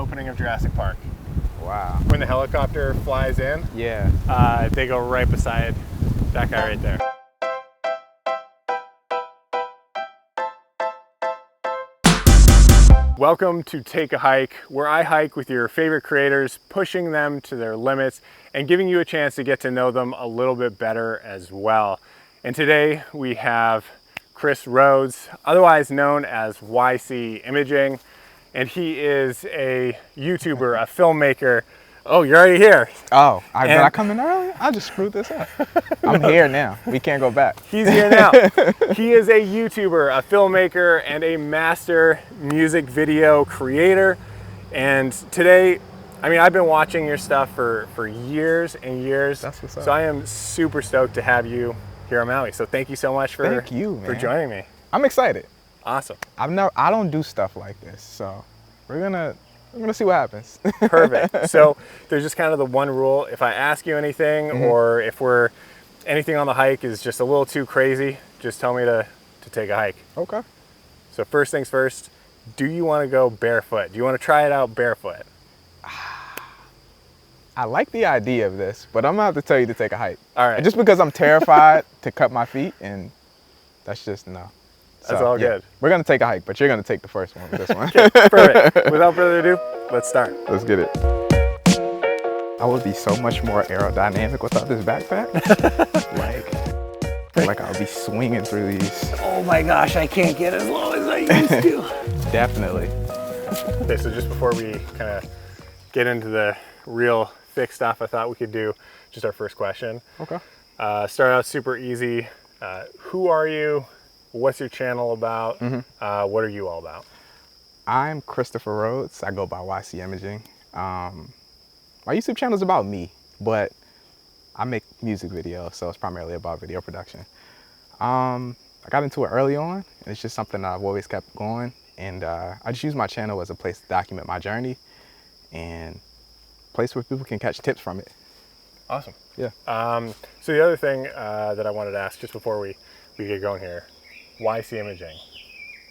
opening of Jurassic Park. Wow. When the helicopter flies in, Yeah. they go right beside that guy right there. Welcome to Take a Hike, where I hike with your favorite creators, pushing them to their limits and giving you a chance to get to know them a little bit better as well. And today we have Chris Rhodes, otherwise known as YCImaging, and he is a YouTuber, a filmmaker. Oh, you're already here. Oh, did I come in early? I just screwed this up. I'm here now. We can't go back. He's here now. He is a YouTuber, a filmmaker, and a master music video creator. And today, I mean, I've been watching your stuff for years and years. That's what's up. So I am super stoked to have you here on Maui. So thank you so much for joining me. I'm excited. Awesome. I don't do stuff like this, so we're gonna see what happens. Perfect. So there's just kind of the one rule. If I ask you anything, or if anything on the hike is just a little too crazy, just tell me to take a hike. Okay. So first things first, do you want to go barefoot? Do you want to try it out barefoot? I like the idea of this, but I'm gonna have to tell you to take a hike. All right. Just because I'm terrified to cut my feet, and that's just no. That's all good. We're gonna take a hike, but you're gonna take the first one with this one. Okay, perfect. Without further ado, let's start. Let's get it. I would be so much more aerodynamic without this backpack. like I would be swinging through these. Oh my gosh, I can't get as low as I used to. Definitely. Okay, so just before we kind of get into the real thick stuff, I thought we could do just our first question. Okay. Start out super easy. Who are you? What's your channel about? What are you all about? I'm Christopher Rhodes. I go by YCImaging. My YouTube channel is about me, but I make music videos, so it's primarily about video production. I got into it early on, and it's just something that I've always kept going. And I just use my channel as a place to document my journey and a place where people can catch tips from it. Awesome. Yeah. So the other thing that I wanted to ask just before we get going here, YCImaging.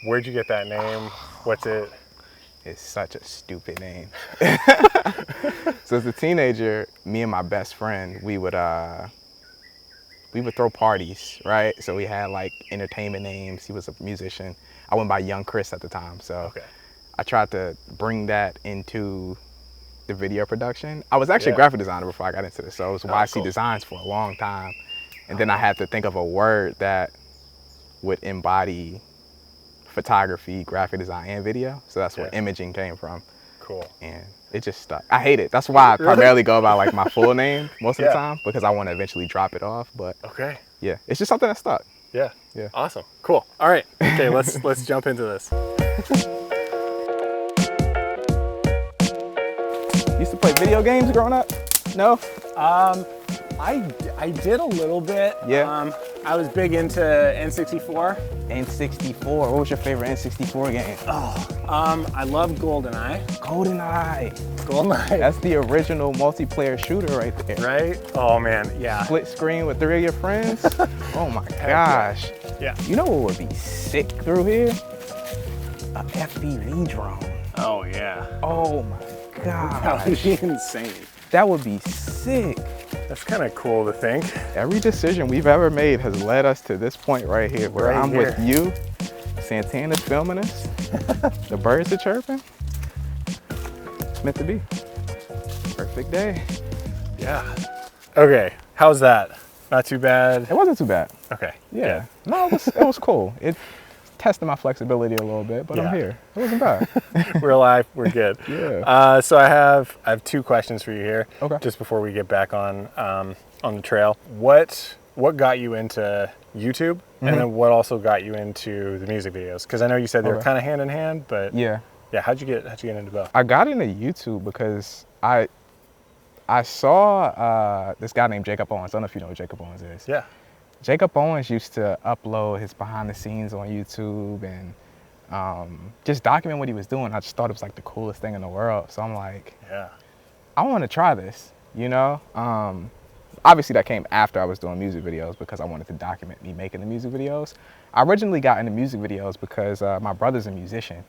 Where'd you get that name? What's it? It's such a stupid name. So as a teenager, me and my best friend, we would throw parties, right? So we had like entertainment names. He was a musician. I went by Young Chris at the time. So I tried to bring that into the video production. I was actually a graphic designer before I got into this. So it was YC Designs for a long time. And then I had to think of a word that would embody photography, graphic design, and video. So that's where imaging came from. Cool. And it just stuck. I hate it. That's why I primarily go by like my full name most of the time, because I want to eventually drop it off. But yeah, it's just something that stuck. Yeah. Yeah. Awesome. Cool. All right. Okay, let's jump into this. Used to play video games growing up? No? I did a little bit. Yeah. I was big into N64. N64. What was your favorite N64 game? I loved GoldenEye. GoldenEye. That's the original multiplayer shooter right there. Right? Oh man, yeah. Split screen with 3 of your friends. Oh my gosh. Yeah. You know what would be sick through here? A FPV drone. Oh yeah. Oh my gosh. That would be insane. That would be sick. That's kind of cool to think. Every decision we've ever made has led us to this point right here, where I'm with you, Santana's filming us, the birds are chirping. It's meant to be. Perfect day. Yeah. Okay, how's that? Not too bad? It wasn't too bad. Okay. Yeah. No, it was cool. It tested my flexibility a little bit, but I'm here. It wasn't bad. We're alive, we're good. Yeah. So I have 2 questions for you here. Okay. Just before we get back on the trail. What got you into YouTube, and then what also got you into the music videos? Because I know you said they were kind of hand in hand, but yeah, how'd you get into both? I got into YouTube because I saw this guy named Jacob Owens. I don't know if you know who Jacob Owens is. Yeah. Jacob Owens used to upload his behind the scenes on YouTube and just document what he was doing. I just thought it was like the coolest thing in the world. So I'm like, I want to try this, you know? Obviously that came after I was doing music videos because I wanted to document me making the music videos. I originally got into music videos because my brother's a musician,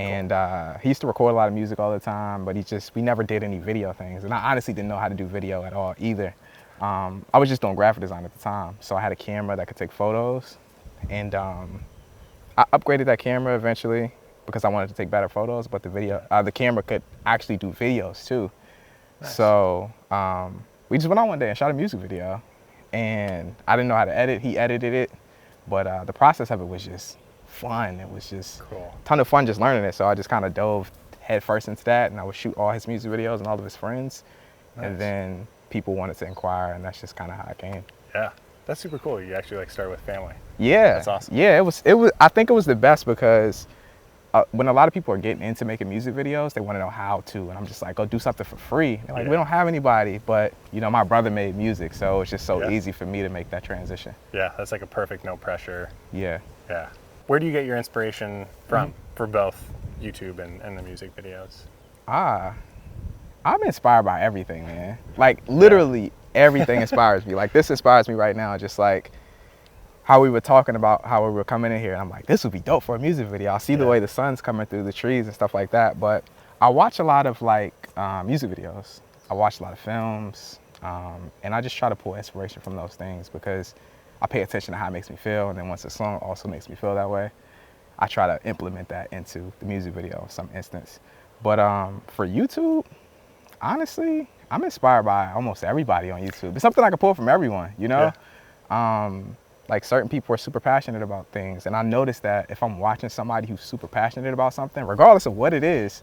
And he used to record a lot of music all the time, but we never did any video things. And I honestly didn't know how to do video at all either. I was just doing graphic design at the time. So I had a camera that could take photos. And I upgraded that camera eventually because I wanted to take better photos, but the camera could actually do videos too. Nice. So we just went on one day and shot a music video. And I didn't know how to edit. He edited it. But the process of it was just fun. It was just a ton of fun just learning it. So I just kind of dove head first into that, and I would shoot all his music videos and all of his friends. Nice. And then people wanted to inquire, and that's just kind of how it came. Yeah, that's super cool. You actually like started with family. Yeah, that's awesome. Yeah, it was. I think it was the best because when a lot of people are getting into making music videos, they want to know how to, and I'm just like, go do something for free. They're like, we don't have anybody, but you know, my brother made music, so it's just so easy for me to make that transition. Yeah, that's like a perfect no pressure. Yeah. Yeah. Where do you get your inspiration from for both YouTube and the music videos? I'm inspired by everything, man. Like literally everything inspires me. Like this inspires me right now, just like how we were talking about how we were coming in here. And I'm like, this would be dope for a music video. I see the way the sun's coming through the trees and stuff like that. But I watch a lot of like music videos. I watch a lot of films. And I just try to pull inspiration from those things because I pay attention to how it makes me feel. And then once a song also makes me feel that way, I try to implement that into the music video in some instance. But for YouTube, honestly, I'm inspired by almost everybody on YouTube. It's something I can pull from everyone, you know? Yeah. Like certain people are super passionate about things. And I noticed that if I'm watching somebody who's super passionate about something, regardless of what it is,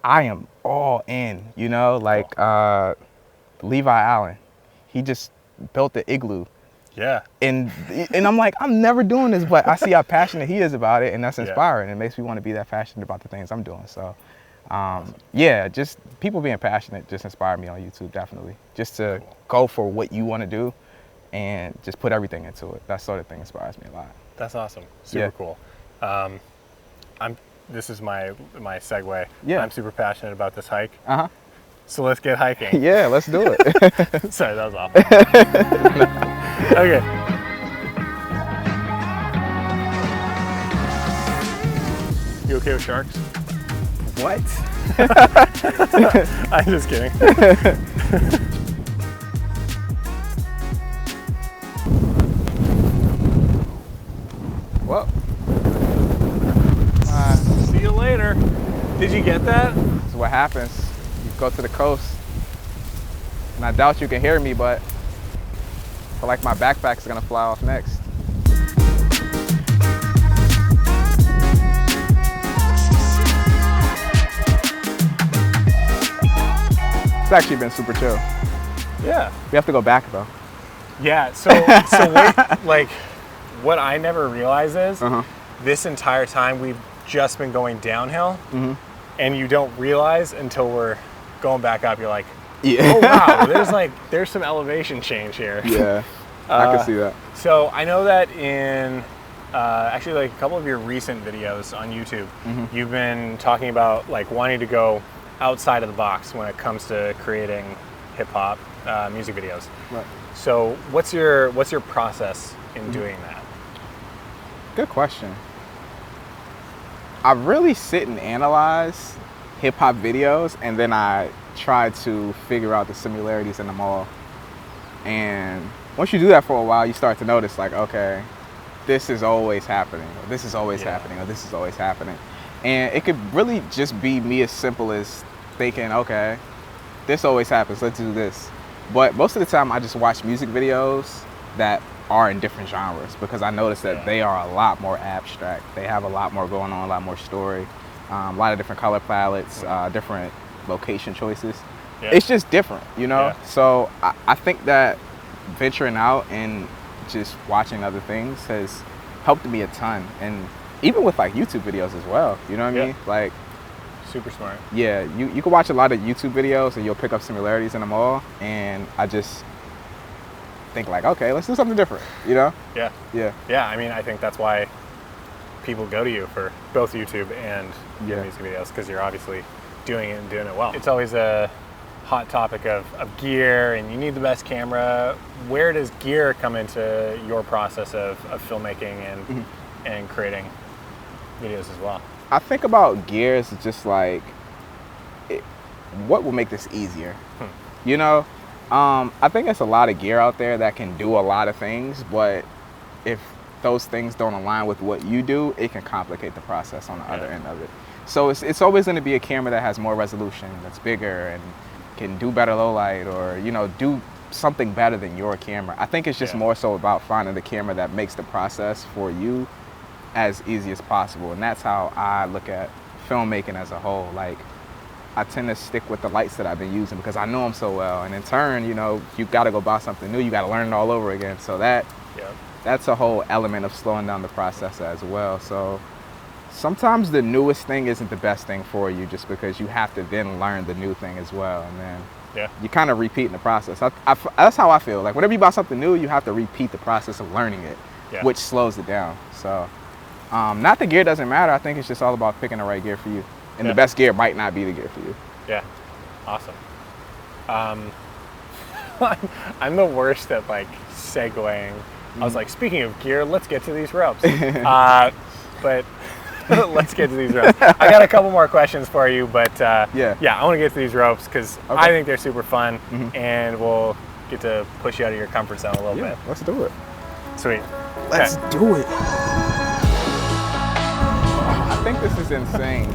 I am all in, you know? Like Levi Allen, he just built the igloo. Yeah. And I'm like, I'm never doing this, but I see how passionate he is about it, and that's inspiring. It makes me want to be that passionate about the things I'm doing. So, yeah, just people being passionate just inspire me on YouTube, definitely. Just to go for what you want to do and just put everything into it. That sort of thing inspires me a lot. That's awesome. Super cool. This is my segue. Yeah. I'm super passionate about this hike. Uh-huh. So let's get hiking. Yeah, let's do it. Sorry, that was awful. Okay. You okay with sharks? What? I'm just kidding. Well. See you later. Did you get that? This is what happens. You go to the coast. And I doubt you can hear me, but I feel like my backpack's gonna fly off next. It's actually been super chill. Yeah. We have to go back though. Yeah, so like what I never realize is this entire time we've just been going downhill and you don't realize until we're going back up. You're like, oh wow, there's some elevation change here. Yeah, I can see that. So I know that in actually like a couple of your recent videos on YouTube, you've been talking about like wanting to go outside of the box when it comes to creating hip hop music videos. Right. So what's your process in doing that? Good question. I really sit and analyze hip hop videos, and then I try to figure out the similarities in them all. And once you do that for a while, you start to notice like, okay, this is always happening, or this is always happening, or this is always happening. And it could really just be me as simple as thinking, okay, this always happens, let's do this. But most of the time I just watch music videos that are in different genres because I notice that they are a lot more abstract. They have a lot more going on, a lot more story, a lot of different color palettes, different location choices. It's just different, you know? So I think that venturing out and just watching other things has helped me a ton. And even with like YouTube videos as well, you know what I mean? Like, super smart. Yeah, you can watch a lot of YouTube videos and you'll pick up similarities in them all. And I just think like, okay, let's do something different, you know? Yeah. Yeah. Yeah, I mean, I think that's why people go to you for both YouTube and your music videos, because you're obviously doing it and doing it well. It's always a hot topic of gear, and you need the best camera. Where does gear come into your process of filmmaking and creating videos as well? I think about gear as just like, what will make this easier? You know, I think there's a lot of gear out there that can do a lot of things, but if those things don't align with what you do, it can complicate the process on the other end of it. So it's always going to be a camera that has more resolution, that's bigger, and can do better low light, or, you know, do something better than your camera. I think it's just more so about finding the camera that makes the process for you as easy as possible. And that's how I look at filmmaking as a whole. Like, I tend to stick with the lights that I've been using because I know them so well. And in turn, you know, you got to go buy something new. You got to learn it all over again. So that's a whole element of slowing down the process as well. So sometimes the newest thing isn't the best thing for you, just because you have to then learn the new thing as well. And then you kind of repeating the process. That's how I feel. Like, whenever you buy something new, you have to repeat the process of learning it, which slows it down. So not the gear doesn't matter. I think it's just all about picking the right gear for you. And the best gear might not be the gear for you. Yeah, awesome. I'm the worst at like segueing. I was like, speaking of gear, let's get to these ropes. But let's get to these ropes. I got a couple more questions for you, but I want to get to these ropes because I think they're super fun, and we'll get to push you out of your comfort zone a little bit. Let's do it. Sweet. Let's do it. I think this is insane,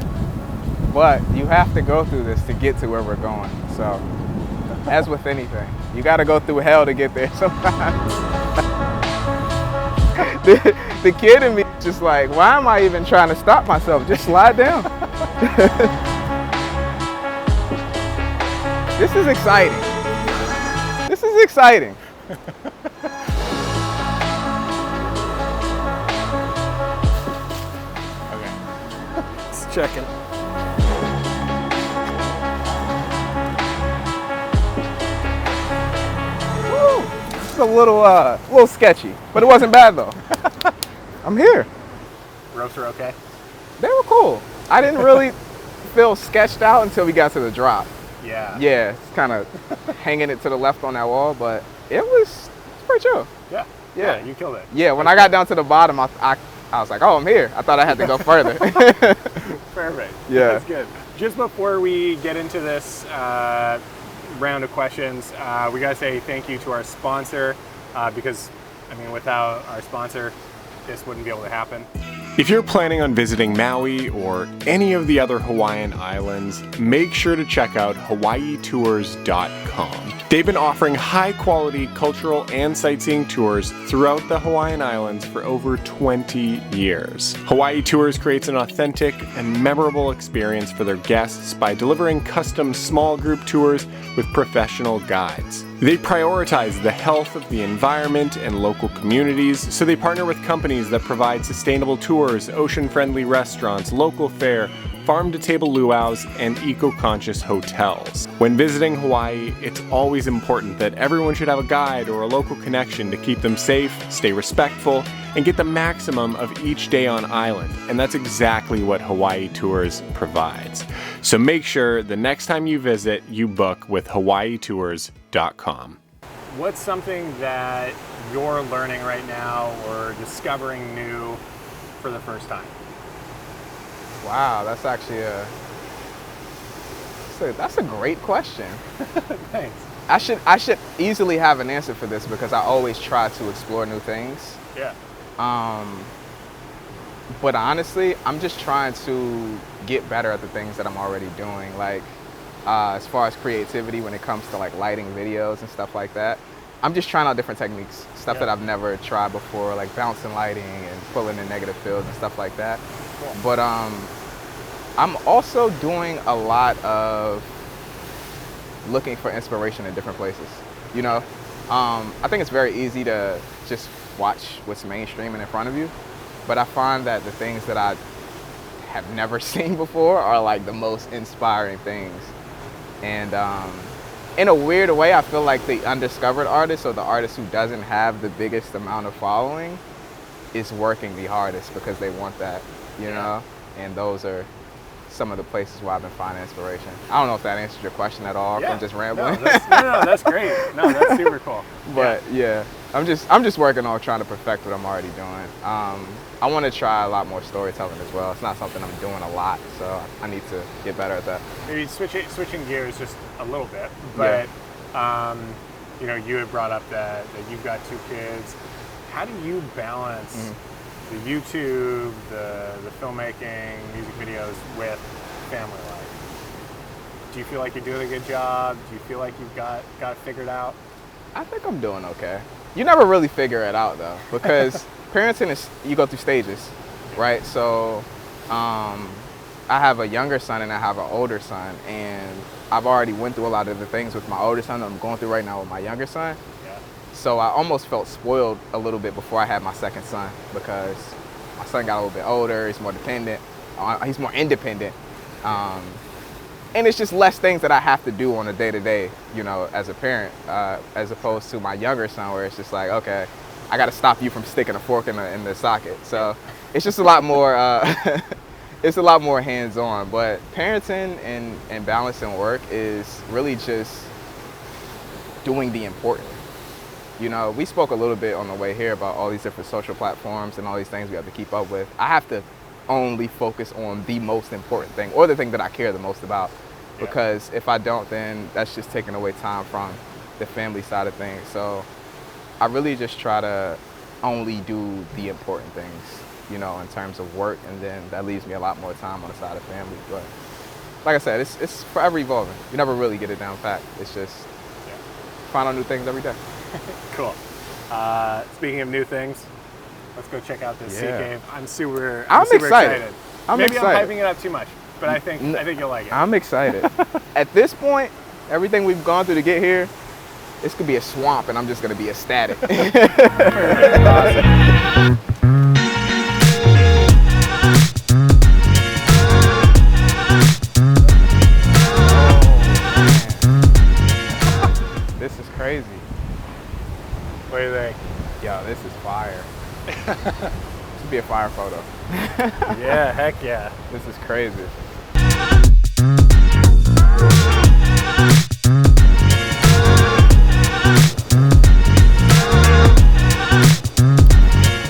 but you have to go through this to get to where we're going. So, as with anything, you got to go through hell to get there sometimes. The kid in me is just like, why am I even trying to stop myself? Just slide down. This is exciting. This is exciting. Checking. Woo! It's a little sketchy, but it wasn't bad though. I'm here. Ropes are okay? They were cool. I didn't really feel sketched out until we got to the drop. Yeah. Yeah, it's kind of hanging it to the left on that wall, but it's pretty chill. Yeah, you killed it. Yeah, when I got down to the bottom, I was like, oh, I'm here. I thought I had to go further. Perfect. Yeah. That's good. Just before we get into this round of questions, we got to say thank you to our sponsor because, I mean, without our sponsor, this wouldn't be able to happen. If you're planning on visiting Maui or any of the other Hawaiian islands, make sure to check out HawaiiTours.com. They've been offering high-quality cultural and sightseeing tours throughout the Hawaiian Islands for over 20 years. Hawaii Tours creates an authentic and memorable experience for their guests by delivering custom small group tours with professional guides. They prioritize the health of the environment and local communities, so they partner with companies that provide sustainable tours, ocean-friendly restaurants, local fare, farm-to-table luau's, and eco-conscious hotels. When visiting Hawaii, it's always important that everyone should have a guide or a local connection to keep them safe, stay respectful, and get the maximum of each day on island. And that's exactly what Hawaii Tours provides. So make sure the next time you visit, you book with HawaiiTours.com. What's something that you're learning right now or discovering new for the first time? Wow, that's actually that's a great question. Thanks. I should easily have an answer for this because I always try to explore new things. Yeah. But honestly, I'm just trying to get better at the things that I'm already doing. Like, as far as creativity when it comes to like lighting videos and stuff like that, I'm just trying out different techniques, stuff that I've never tried before, like bouncing lighting and pulling in negative fields and stuff like that. Cool. But I'm also doing a lot of looking for inspiration in different places. You know, I think it's very easy to just watch what's mainstream and in front of you, but I find that the things that I have never seen before are like the most inspiring things. And in a weird way, I feel like the undiscovered artist or the artist who doesn't have the biggest amount of following is working the hardest because they want that, you know? And those are some of the places where I've been finding inspiration. I don't know if that answers your question at all. I'm just rambling. No, that's great. No, that's super cool. But I'm just working on trying to perfect what I'm already doing. I want to try a lot more storytelling as well. It's not something I'm doing a lot, so I need to get better at that. Maybe switching gears just a little bit, but you know, you had brought up that you've got 2 kids. How do you balance the YouTube, the filmmaking, music videos with family life? Do you feel like you're doing a good job? Do you feel like you've got it figured out? I think I'm doing okay. You never really figure it out though, because parenting is, you go through stages, right? So I have a younger son and I have an older son, and I've already went through a lot of the things with my older son that I'm going through right now with my younger son. Yeah. So I almost felt spoiled a little bit before I had my second son, because my son got a little bit older, he's more dependent, he's more independent. And it's just less things that I have to do on a day-to-day, you know, as a parent, as opposed to my younger son, where it's just like, okay, I got to stop you from sticking a fork in the socket. So it's just a lot more, it's a lot more hands-on. But parenting and balancing work is really just doing the important. You know, we spoke a little bit on the way here about all these different social platforms and all these things we have to keep up with. I have to only focus on the most important thing, or the thing that I care the most about, because if I don't, then that's just taking away time from the family side of things. So I really just try to only do the important things, you know, in terms of work, and then that leaves me a lot more time on the side of family. But like I said, it's forever evolving. You never really get it down pat. It's just find out new things every day. Cool. Speaking of new things, let's go check out this sea cave. I'm super excited. Maybe I'm hyping it up too much, but I think you'll like it. I'm excited. At this point, everything we've gone through to get here, this could be a swamp, and I'm just gonna be ecstatic. Awesome. This is crazy. What do you think? Yo, this is fire. This would be a fire photo. Yeah, heck yeah. This is crazy.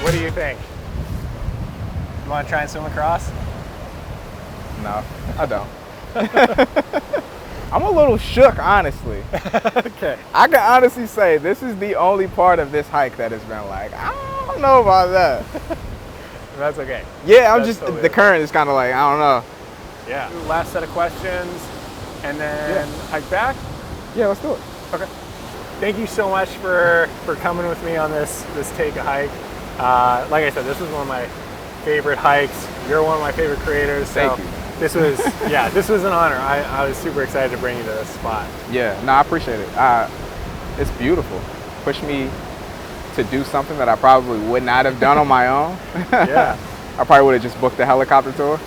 What do you think? You want to try and swim across? No, I don't. I'm a little shook, honestly. Okay. I can honestly say this is the only part of this hike that has been like, I don't know about that. That's okay. Yeah, I'm That's just, totally the current is kind of like, I don't know. Yeah. Last set of questions, and then hike back? Yeah, let's do it. Okay. Thank you so much for coming with me on this take a hike. Like I said, this was one of my favorite hikes. You're one of my favorite creators. Thank you. This was, this was an honor. I was super excited to bring you to this spot. Yeah, no, I appreciate it. It's beautiful. Pushed me to do something that I probably would not have done on my own. Yeah. I probably would have just booked a helicopter tour.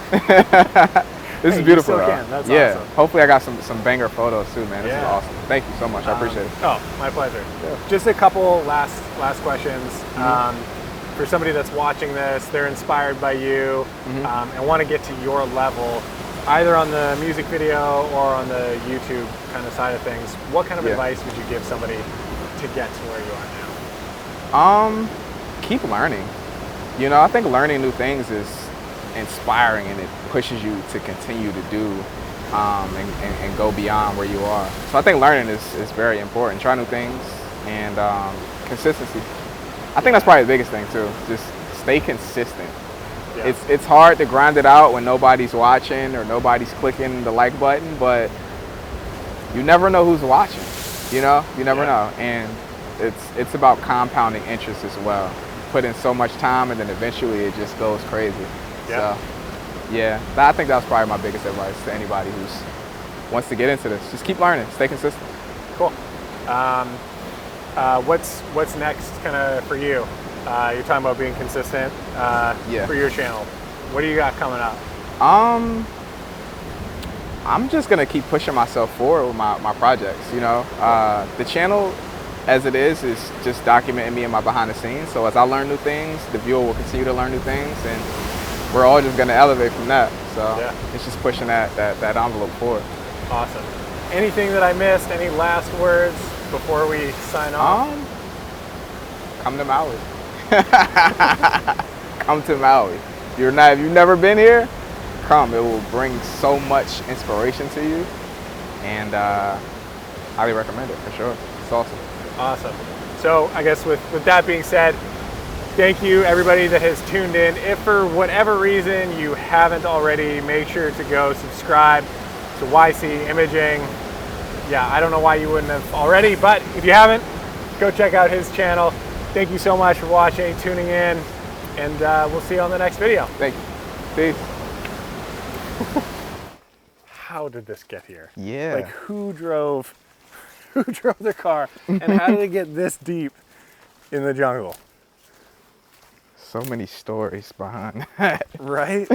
This is beautiful, you still though. can. That's awesome. awesome. Hopefully I got some banger photos too, man. This is awesome. Thank you so much. I appreciate it. Oh, my pleasure. Yeah. Just a couple last questions. For somebody that's watching this, they're inspired by you and want to get to your level, either on the music video or on the YouTube kind of side of things. What kind of advice would you give somebody to get to where you are now? Keep learning. You know, I think learning new things is inspiring, and it pushes you to continue to do and go beyond where you are. So I think learning is very important. Try new things, and consistency. I think that's probably the biggest thing too. Just stay consistent. Yeah. It's hard to grind it out when nobody's watching or nobody's clicking the like button, but you never know who's watching. You know, you never know, and it's about compounding interest as well. Put in so much time, and then eventually it just goes crazy. Yeah. So, yeah, I think that's probably my biggest advice to anybody who's wants to get into this. Just keep learning, stay consistent. Cool. What's next kind of for you? You're talking about being consistent for your channel. What do you got coming up? I'm just gonna keep pushing myself forward with my projects. You know, the channel as it is just documenting me and my behind the scenes. So as I learn new things, the viewer will continue to learn new things, and we're all just gonna elevate from that. So it's just pushing that envelope forward. Awesome. Anything that I missed? Any last words before we sign off? come to Maui. Come to Maui. If you've never been here, come. It will bring so much inspiration to you, and highly recommend it for sure. It's awesome. Awesome. So I guess with that being said, thank you everybody that has tuned in. If for whatever reason you haven't already, make sure to go subscribe to YCImaging. Yeah, I don't know why you wouldn't have already, but if you haven't, go check out his channel. Thank you so much for watching, tuning in, and we'll see you on the next video. Thank you. Peace. How did this get here? Yeah. Like who drove their car and how did it get this deep in the jungle? So many stories behind that. Right?